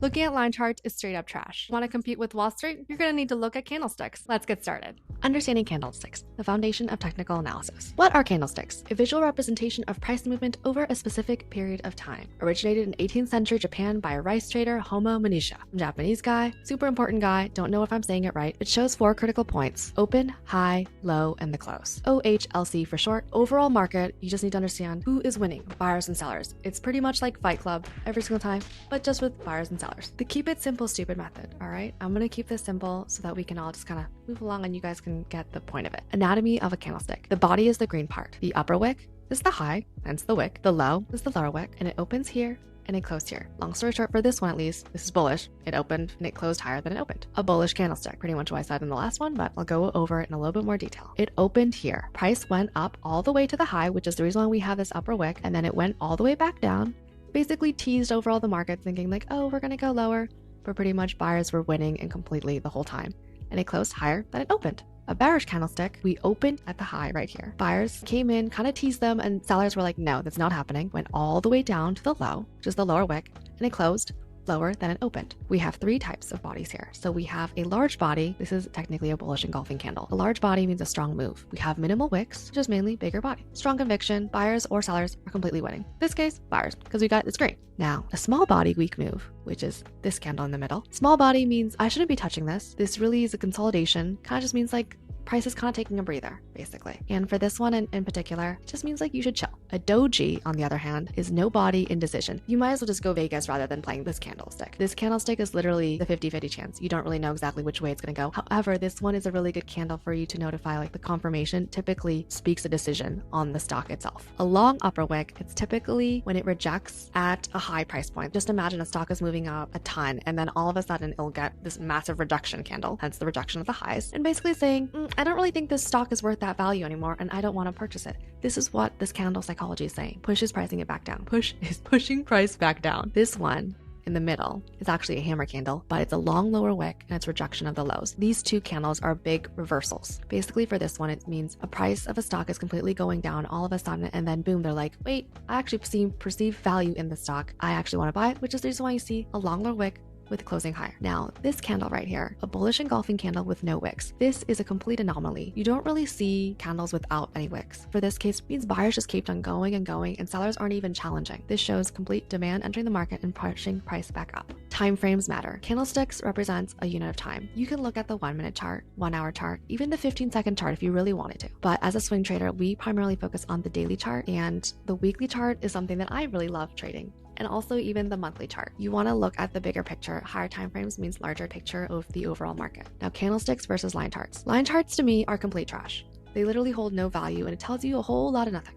Looking at line charts is straight up trash. Want to compete with Wall Street? You're going to need to look at candlesticks. Let's get started. Understanding candlesticks, the foundation of technical analysis. What are candlesticks? A visual representation of price movement over a specific period of time. Originated in 18th century Japan by a rice trader, Homo Manisha. Japanese guy, super important guy, don't know if I'm saying it right. It shows 4 critical points: open, high, low, and the close. OHLC for short. Overall market, you just need to understand who is winning, buyers and sellers. It's pretty much like Fight Club every single time, but just with buyers and sellers. The keep it simple, stupid method, all right? I'm gonna keep this simple so that we can all just kind of move along and you guys can get the point of it. Anatomy of a candlestick. The body is the green part. The upper wick is the high, hence the wick. The low is the lower wick, and it opens here and it closed here. Long story short, for this one at least, this is bullish. It opened and it closed higher than it opened. A bullish candlestick, pretty much what I said in the last one, but I'll go over it in a little bit more detail. It opened here. Price went up all the way to the high, which is the reason why we have this upper wick, and then it went all the way back down. Basically teased over all the market thinking like, oh, we're gonna go lower, but pretty much buyers were winning and completely the whole time. And it closed higher than it opened. A bearish candlestick, we opened at the high right here. Buyers came in, kind of teased them, and sellers were like, no, that's not happening. Went all the way down to the low, which is the lower wick, and it closed lower than it opened. We have 3 types of bodies here. So we have a large body. This is technically a bullish engulfing candle. A large body means a strong move. We have minimal wicks, which is mainly bigger body. Strong conviction, buyers or sellers are completely winning. This case, buyers, because we got this green. Now, a small body weak move, which is this candle in the middle. Small body means I shouldn't be touching this. This really is a consolidation. Kind of just means like price is kind of taking a breather, basically. And for this one in particular, it just means like you should chill. A doji, on the other hand, is no body indecision. You might as well just go Vegas rather than playing this candlestick. This candlestick is literally the 50-50 chance. You don't really know exactly which way it's going to go. However, this one is a really good candle for you to notify like the confirmation typically speaks a decision on the stock itself. A long upper wick, it's typically when it rejects at a high price point. Just imagine a stock is moving up a ton and then all of a sudden it'll get this massive rejection candle, hence the rejection of the highs, and basically saying, I don't really think this stock is worth that value anymore and I don't want to purchase it. This is what this candle psychology is saying. Push is pricing it back down. Push is pushing price back down. This one in the middle is actually a hammer candle, but it's a long lower wick and it's rejection of the lows. These 2 candles are big reversals. Basically for this one, it means a price of a stock is completely going down all of a sudden and then boom, they're like, wait, I actually perceive value in the stock. I actually want to buy it, which is the reason why you see a long lower wick with closing higher. Now, this candle right here, a bullish engulfing candle with no wicks. This is a complete anomaly. You don't really see candles without any wicks. For this case, it means buyers just kept on going and going and sellers aren't even challenging. This shows complete demand entering the market and pushing price back up. Time frames matter. Candlesticks represents a unit of time. You can look at the 1-minute chart, 1-hour chart, even the 15-second chart if you really wanted to. But as a swing trader, we primarily focus on the daily chart, and the weekly chart is something that I really love trading. And also even the monthly chart. You want to look at the bigger picture. Higher time frames means larger picture of the overall market. Now, candlesticks versus line charts. Line charts to me are complete trash. They literally hold no value and it tells you a whole lot of nothing.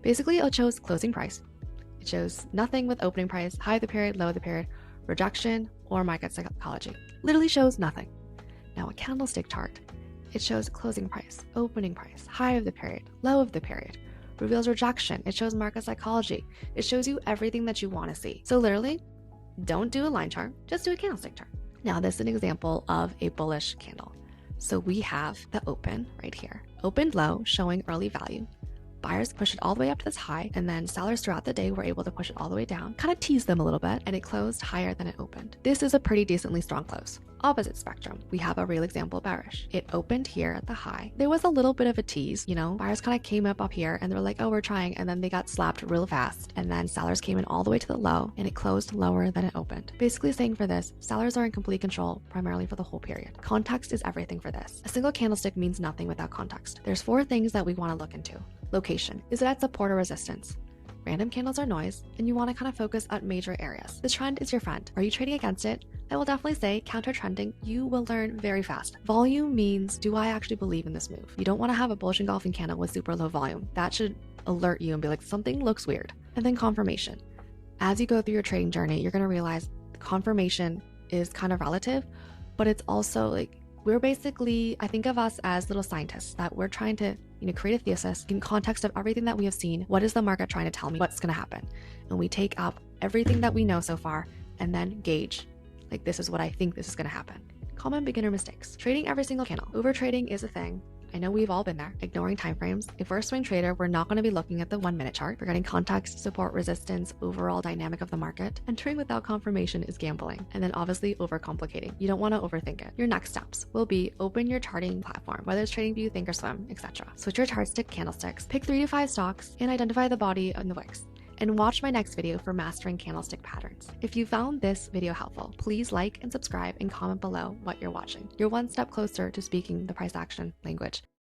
Basically, it shows closing price. It shows nothing with opening price, high of the period, low of the period, rejection, or market psychology. Literally shows nothing. Now, a candlestick chart, it shows closing price, opening price, high of the period, low of the period. Reveals rejection. It shows market psychology. It shows you everything that you want to see. So literally, don't do a line chart, just do a candlestick chart. Now, this is an example of a bullish candle. So we have the open right here. Opened low, showing early value. Buyers push it all the way up to this high, and then sellers throughout the day were able to push it all the way down, kind of tease them a little bit, and it closed higher than it opened. This is a pretty decently strong close. Opposite spectrum, we have a real example of bearish. It opened here at the high. There was a little bit of a tease, buyers kind of came up here and they're like, oh, we're trying, and then they got slapped real fast. And then sellers came in all the way to the low and it closed lower than it opened. Basically saying for this, sellers are in complete control primarily for the whole period. Context is everything for this. A single candlestick means nothing without context. There's 4 things that we want to look into. Location. Is it at support or resistance? Random candles are noise, and you want to kind of focus on major areas. This trend is your friend. Are you trading against it? I will definitely say counter trending, you will learn very fast. Volume means, do I actually believe in this move? You don't want to have a bullish engulfing candle with super low volume. That should alert you and be like, something looks weird. And then confirmation. As you go through your trading journey, you're going to realize confirmation is kind of relative, but it's also like, we're basically, I think of us as little scientists that we're trying to create a thesis in context of everything that we have seen. What is the market trying to tell me? What's going to happen? And we take up everything that we know so far and then gauge, like, this is what I think this is going to happen. Common beginner mistakes. Trading every single candle. Overtrading is a thing. I know we've all been there, ignoring timeframes. If we're a swing trader, we're not going to be looking at the 1 minute chart, forgetting context, support, resistance, overall dynamic of the market. Entering without confirmation is gambling. And then obviously overcomplicating. You don't want to overthink it. Your next steps will be open your charting platform, whether it's TradingView, Thinkorswim, etc. Switch your charts to candlesticks, pick 3 to 5 stocks, and identify the body in the Wicks. And watch my next video for mastering candlestick patterns. If you found this video helpful, please like and subscribe and comment below what you're watching. You're one step closer to speaking the price action language.